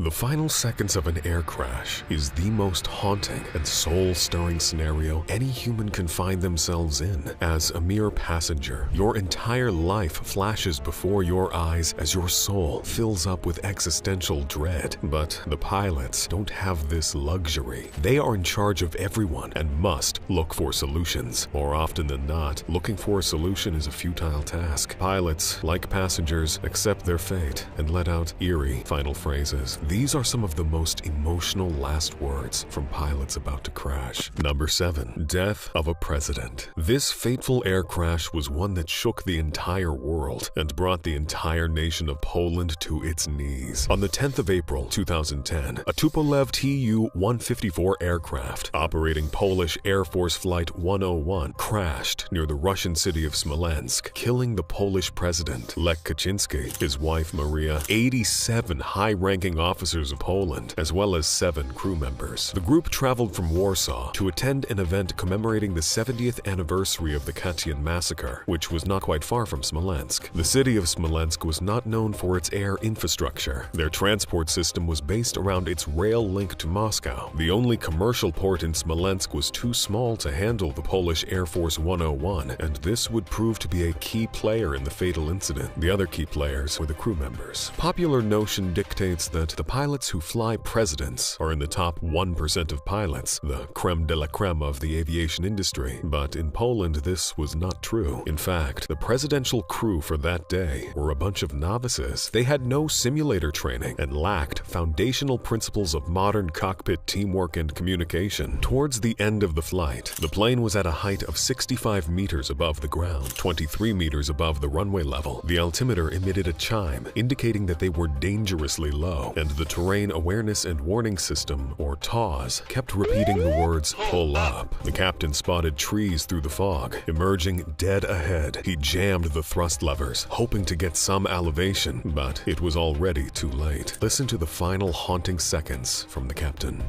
The final seconds of an air crash is the most haunting and soul-stirring scenario any human can find themselves in. As a mere passenger, your entire life flashes before your eyes as your soul fills up with existential dread. But the pilots don't have this luxury. They are in charge of everyone and must look for solutions. More often than not, looking for a solution is a futile task. Pilots, like passengers, accept their fate and let out eerie final phrases. These are some of the most emotional last words from pilots about to crash. Number 7. Death of a president. This fateful air crash was one that shook the entire world and brought the entire nation of Poland to its knees. On the 10th of April 2010, a Tupolev Tu-154 aircraft operating Polish Air Force Flight 101 crashed near the Russian city of Smolensk, killing the Polish president, Lech Kaczynski, his wife Maria, 87 high-ranking officers of Poland, as well as 7 crew members. The group traveled from Warsaw to attend an event commemorating the 70th anniversary of the Katyn massacre, which was not quite far from Smolensk. The city of Smolensk was not known for its air infrastructure. Their transport system was based around its rail link to Moscow. The only commercial port in Smolensk was too small to handle the Polish Air Force 101, and this would prove to be a key player in the fatal incident. The other key players were the crew members. Popular notion dictates that the pilots who fly presidents are in the top 1% of pilots, the creme de la creme of the aviation industry. But in Poland, this was not true. In fact, the presidential crew for that day were a bunch of novices. They had no simulator training and lacked foundational principles of modern cockpit teamwork and communication. Towards the end of the flight, the plane was at a height of 65 meters above the ground, 23 meters above the runway level. The altimeter emitted a chime, indicating that they were dangerously low, and the Terrain Awareness and Warning System, or TAWS, kept repeating the words, "pull up." The captain spotted trees through the fog, emerging dead ahead. He jammed the thrust levers, hoping to get some elevation, but it was already too late. Listen to the final haunting seconds from the captain.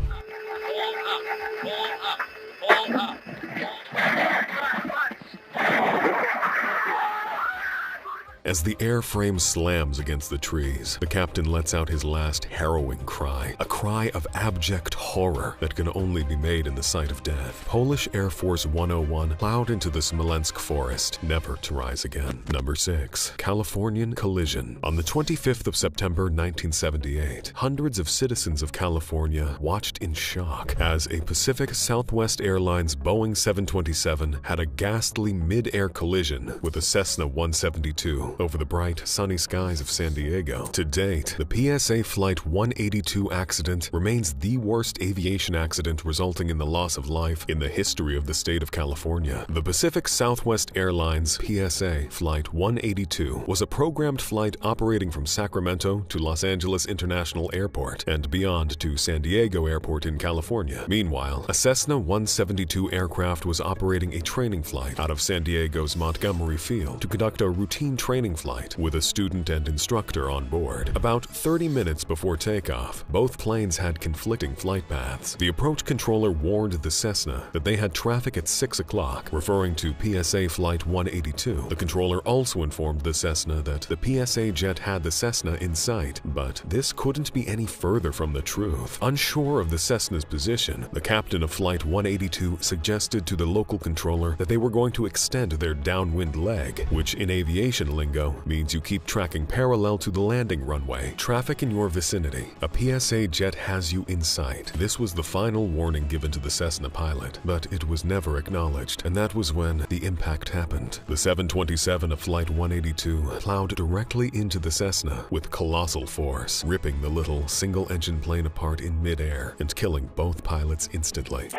As the airframe slams against the trees, the captain lets out his last harrowing cry, a cry of abject horror that can only be made in the sight of death. Polish Air Force 101 plowed into the Smolensk forest, never to rise again. Number 6. Californian collision. On the 25th of September 1978, hundreds of citizens of California watched in shock as a Pacific Southwest Airlines Boeing 727 had a ghastly mid-air collision with a Cessna 172 over the bright, sunny skies of San Diego. To date, the PSA Flight 182 accident remains the worst aviation accident resulting in the loss of life in the history of the state of California. The Pacific Southwest Airlines PSA Flight 182 was a programmed flight operating from Sacramento to Los Angeles International Airport and beyond to San Diego Airport in California. Meanwhile, a Cessna 172 aircraft was operating a training flight out of San Diego's Montgomery Field to conduct a routine training flight with a student and instructor on board. About 30 minutes before takeoff, both planes had conflicting flight paths. The approach controller warned the Cessna that they had traffic at 6 o'clock, referring to PSA Flight 182. The controller also informed the Cessna that the PSA jet had the Cessna in sight, but this couldn't be any further from the truth. Unsure of the Cessna's position, the captain of Flight 182 suggested to the local controller that they were going to extend their downwind leg, which in aviation lingo means you keep tracking parallel to the landing runway. Traffic in your vicinity. A PSA jet has you in sight. This was the final warning given to the Cessna pilot, but it was never acknowledged, and that was when the impact happened. The 727 of Flight 182 plowed directly into the Cessna with colossal force, ripping the little single-engine plane apart in midair and killing both pilots instantly.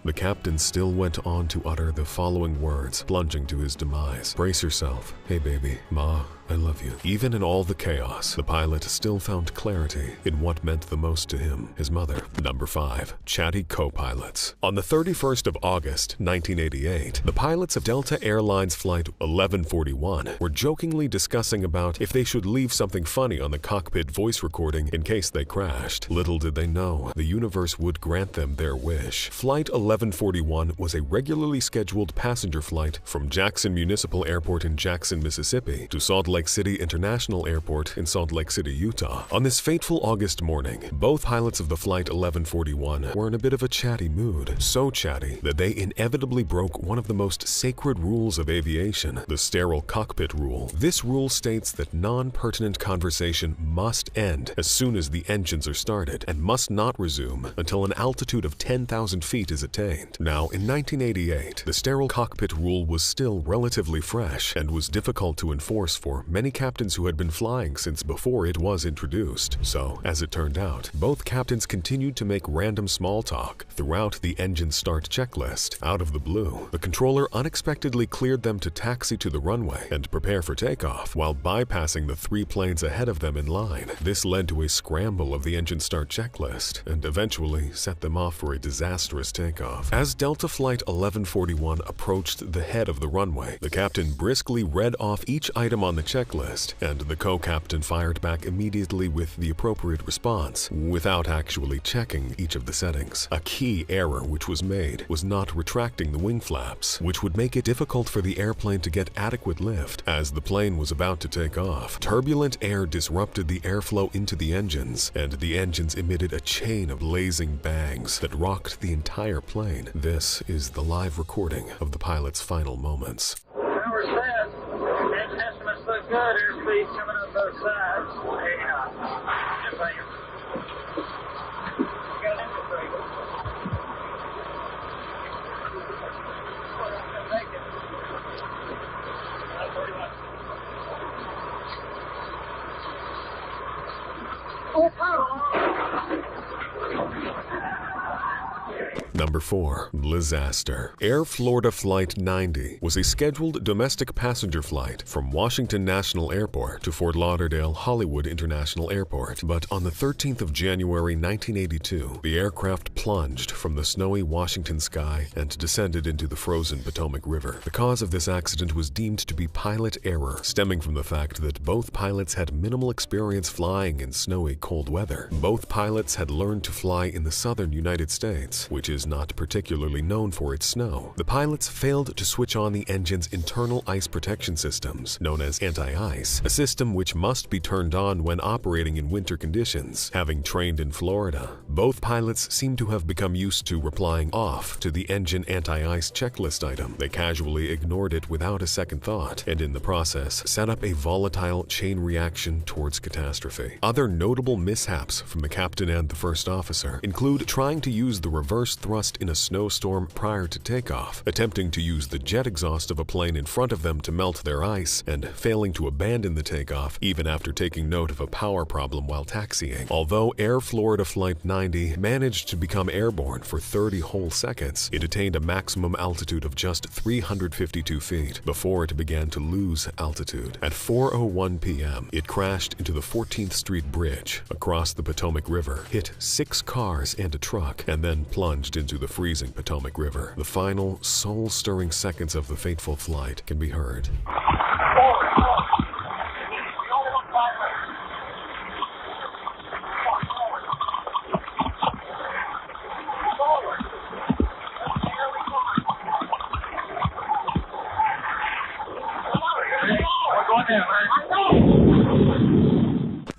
The captain still went on to utter the following words, plunging to his demise. "Brace yourself. Hey baby, Ma, I love you." Even in all the chaos, the pilot still found clarity in what meant the most to him, his mother. Number 5. Chatty co-pilots. On the 31st of August, 1988, the pilots of Delta Airlines Flight 1141 were jokingly discussing about if they should leave something funny on the cockpit voice recording in case they crashed. Little did they know, the universe would grant them their wish. Flight 1141 was a regularly scheduled passenger flight from Jackson Municipal Airport in Jackson, Mississippi to Salt Lake Lake City International Airport in Salt Lake City, Utah. On this fateful August morning, both pilots of the Flight 1141 were in a bit of a chatty mood. So chatty that they inevitably broke one of the most sacred rules of aviation, the sterile cockpit rule. This rule states that non-pertinent conversation must end as soon as the engines are started and must not resume until an altitude of 10,000 feet is attained. Now, in 1988, the sterile cockpit rule was still relatively fresh and was difficult to enforce for many captains who had been flying since before it was introduced. So, as it turned out, both captains continued to make random small talk throughout the engine start checklist. Out of the blue, the controller unexpectedly cleared them to taxi to the runway and prepare for takeoff while bypassing the 3 planes ahead of them in line. This led to a scramble of the engine start checklist and eventually set them off for a disastrous takeoff. As Delta Flight 1141 approached the head of the runway, the captain briskly read off each item on the checklist, and the co-captain fired back immediately with the appropriate response, without actually checking each of the settings. A key error which was made was not retracting the wing flaps, which would make it difficult for the airplane to get adequate lift as the plane was about to take off. Turbulent air disrupted the airflow into the engines, and the engines emitted a chain of blazing bangs that rocked the entire plane. This is the live recording of the pilot's final moments. Tower set. Engine estimates look good. Airspeed coming up both sides. Just like it. Got an engine brake. Thank you. 941. Number 4. Blizaster. Air Florida Flight 90 was a scheduled domestic passenger flight from Washington National Airport to Fort Lauderdale Hollywood International Airport. But on the 13th of January 1982, the aircraft plunged from the snowy Washington sky and descended into the frozen Potomac River. The cause of this accident was deemed to be pilot error, stemming from the fact that both pilots had minimal experience flying in snowy, cold weather. Both pilots had learned to fly in the southern United States, which is not particularly known for its snow. The pilots failed to switch on the engine's internal ice protection systems, known as anti-ice, a system which must be turned on when operating in winter conditions. Having trained in Florida, both pilots seem to have become used to replying off to the engine anti-ice checklist item. They casually ignored it without a second thought, and in the process set up a volatile chain reaction towards catastrophe. Other notable mishaps from the captain and the first officer include trying to use the reverse thrust in a snowstorm prior to takeoff, attempting to use the jet exhaust of a plane in front of them to melt their ice, and failing to abandon the takeoff even after taking note of a power problem while taxiing. Although Air Florida Flight 90 managed to become airborne for 30 whole seconds, it attained a maximum altitude of just 352 feet before it began to lose altitude. At 4:01 p.m., it crashed into the 14th Street Bridge across the Potomac River, hit 6 cars and a truck, and then plunged into the freezing Potomac River. The final, soul-stirring seconds of the fateful flight can be heard.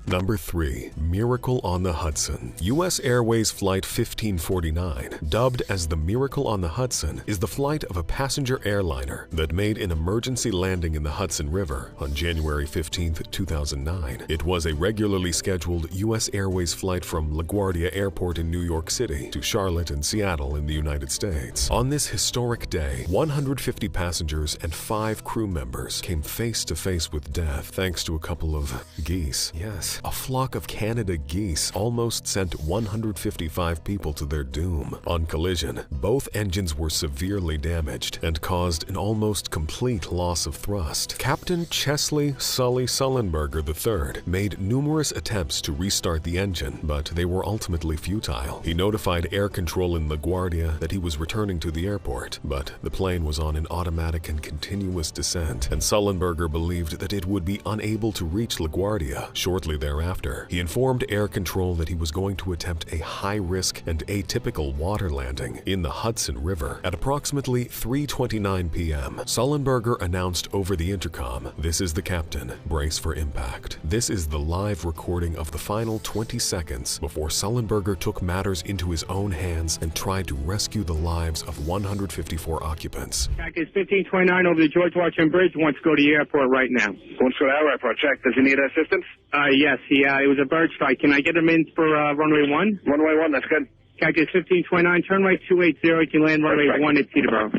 Number 3. Miracle on the Hudson. U.S. Airways Flight 1549, dubbed as the Miracle on the Hudson, is the flight of a passenger airliner that made an emergency landing in the Hudson River on January 15, 2009. It was a regularly scheduled U.S. Airways flight from LaGuardia Airport in New York City to Charlotte and Seattle in the United States. On this historic day, 150 passengers and 5 crew members came face to face with death thanks to a couple of geese. Yes, a flock of Canada geese almost sent 155 people to their doom. On collision, both engines were severely damaged and caused an almost complete loss of thrust. Captain Chesley Sully Sullenberger III made numerous attempts to restart the engine, but they were ultimately futile. He notified air control in LaGuardia that he was returning to the airport, but the plane was on an automatic and continuous descent, and Sullenberger believed that it would be unable to reach LaGuardia. Shortly thereafter, thereafter. He informed air control that he was going to attempt a high-risk and atypical water landing in the Hudson River. At approximately 3:29 p.m., Sullenberger announced over the intercom, "This is the captain. Brace for impact." This is the live recording of the final 20 seconds before Sullenberger took matters into his own hands and tried to rescue the lives of 154 occupants. Package 1529 over the George Washington Bridge wants to go to the airport right now. Wants to go to our airport. Check. Does he need assistance? Yes, it was a bird strike. Can I get him in for runway 1? Runway 1, that's good. Package 1529, turn right 280, you can land runway 1 at Teterboro.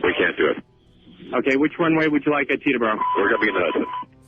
We can't do it. Okay, which runway would you like at Teterboro? We're going to be in the Hudson.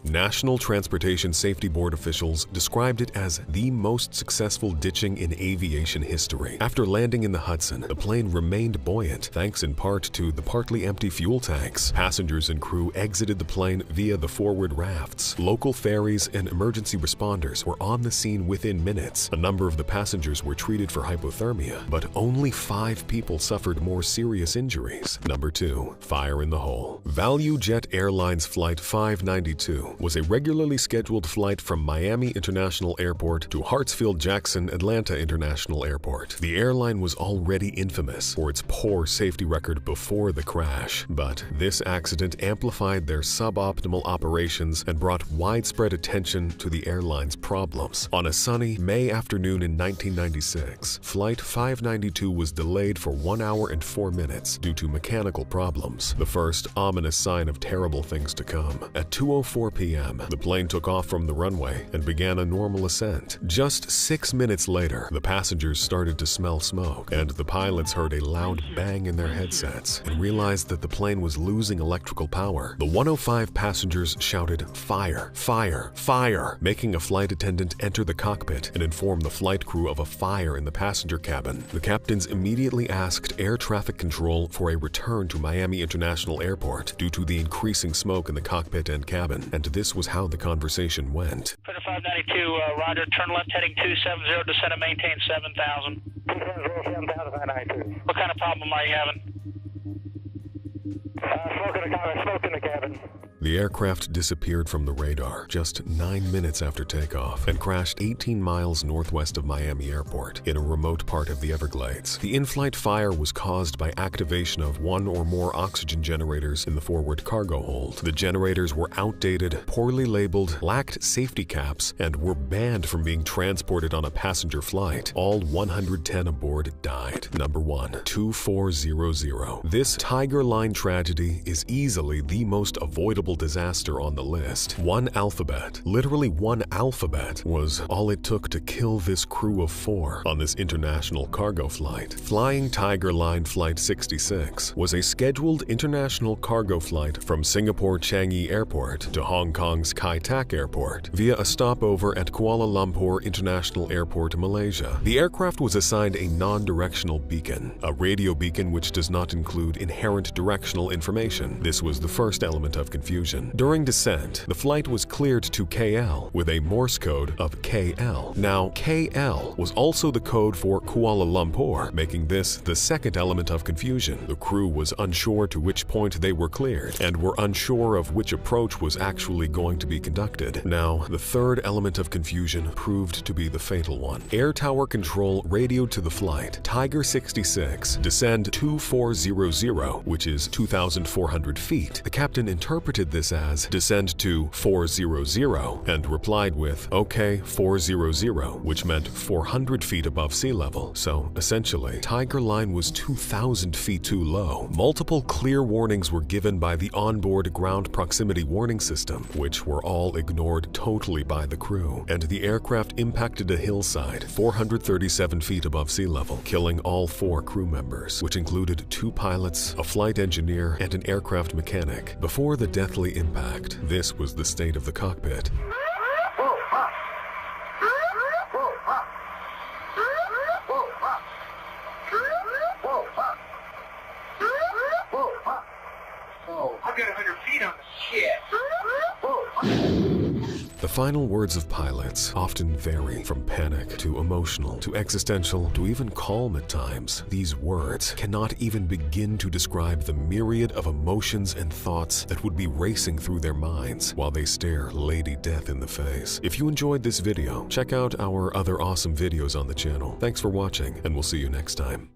National Transportation Safety Board officials described it as the most successful ditching in aviation history. After landing in the Hudson, the plane remained buoyant, thanks in part to the partly empty fuel tanks. Passengers and crew exited the plane via the forward rafts. Local ferries and emergency responders were on the scene within minutes. A number of the passengers were treated for hypothermia, but only 5 people suffered more serious injuries. Number 2. Fire in the hole. ValueJet Airlines Flight 592 was a regularly scheduled flight from Miami International Airport to Hartsfield-Jackson Atlanta International Airport. The airline was already infamous for its poor safety record before the crash, but this accident amplified their suboptimal operations and brought widespread attention to the airline's problems. On a sunny May afternoon in 1996, Flight 592 was delayed for 1 hour and 4 minutes due to mechanical problems, the first ominous sign of terrible things to come. At 2:04 p.m., the plane took off from the runway and began a normal ascent. Just 6 minutes later, the passengers started to smell smoke, and the pilots heard a loud bang in their headsets and realized that the plane was losing electrical power. The 105 passengers shouted, "Fire! Fire! Fire!" making a flight attendant enter the cockpit and inform the flight crew of a fire in the passenger cabin. The captains immediately asked air traffic control for a return to Miami International Airport due to the increasing smoke in the cockpit and cabin, and this was how the conversation went. For the 592, roger, turn left heading 270, descend and maintain 7,000. 7,092. What kind of problem are you having? Smoke in the cabin. The aircraft disappeared from the radar just 9 minutes after takeoff and crashed 18 miles northwest of Miami Airport in a remote part of the Everglades. The in-flight fire was caused by activation of one or more oxygen generators in the forward cargo hold. The generators were outdated, poorly labeled, lacked safety caps, and were banned from being transported on a passenger flight. All 110 aboard died. Number 1. 2400. This Tiger Line tragedy is easily the most avoidable disaster on the list. One alphabet, literally one alphabet, was all it took to kill this crew of 4 on this international cargo flight. Flying Tiger Line Flight 66 was a scheduled international cargo flight from Singapore Changi Airport to Hong Kong's Kai Tak Airport via a stopover at Kuala Lumpur International Airport, Malaysia. The aircraft was assigned a non-directional beacon, a radio beacon which does not include inherent directional information. This was the first element of confusion. During descent, the flight was cleared to KL with a Morse code of KL. Now, KL was also the code for Kuala Lumpur, making this the second element of confusion. The crew was unsure to which point they were cleared and were unsure of which approach was actually going to be conducted. Now, the third element of confusion proved to be the fatal one. Air tower control radioed to the flight, Tiger 66, descend 2400, which is 2,400 feet. The captain interpreted this as descend to 400 and replied with OK 400, which meant 400 feet above sea level. So essentially, Tiger Line was 2,000 feet too low. Multiple clear warnings were given by the onboard ground proximity warning system, which were all ignored totally by the crew, and the aircraft impacted a hillside 437 feet above sea level, killing all 4 crew members, which included 2 pilots, a flight engineer, and an aircraft mechanic. Before the deathly impact, this was the state of the cockpit. I've got 100 feet on the shit. The final words of pilots often vary from panic to emotional to existential to even calm at times. These words cannot even begin to describe the myriad of emotions and thoughts that would be racing through their minds while they stare Lady Death in the face. If you enjoyed this video, check out our other awesome videos on the channel. Thanks for watching, and we'll see you next time.